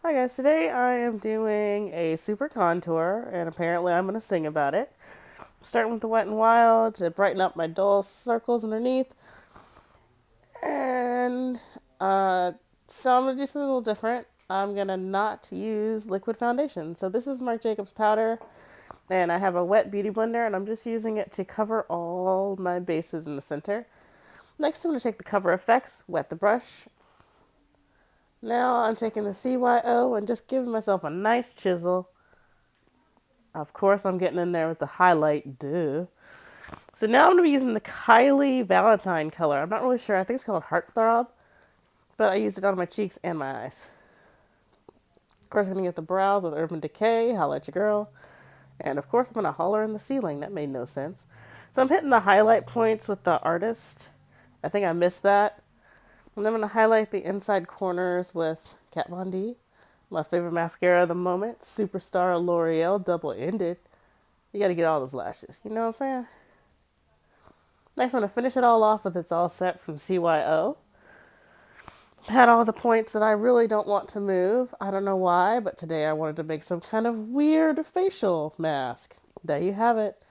Hi guys, today I am doing a super contour and apparently I'm going to sing about it. Starting with the Wet and Wild to brighten up my dull circles underneath. And so I'm going to do something a little different. I'm going to not use liquid foundation. So this is Marc Jacobs powder and I have a wet beauty blender and I'm just using it to cover all my bases in the center. Next I'm going to take the Cover FX, wet the brush. Now I'm taking the CYO and just giving myself a nice chisel. Of course, I'm getting in there with the highlight, duh. So now I'm going to be using the Kylie Valentine color. I'm not really sure. I think it's called Heartthrob, but I used it on my cheeks and my eyes. Of course, I'm going to get the brows with Urban Decay, Holla at Your Girl. And of course, I'm going to holler in the ceiling. That made no sense. So I'm hitting the highlight points with the Artist. I think I missed that. And then I'm going to highlight the inside corners with Kat Von D. My favorite mascara of the moment, Superstar L'Oreal Double-Ended. You got to get all those lashes. You know what I'm saying? Next, I'm going to finish it all off with It's All Set from CYO. Had all the points that I really don't want to move. I don't know why, but today I wanted to make some kind of weird facial mask. There you have it.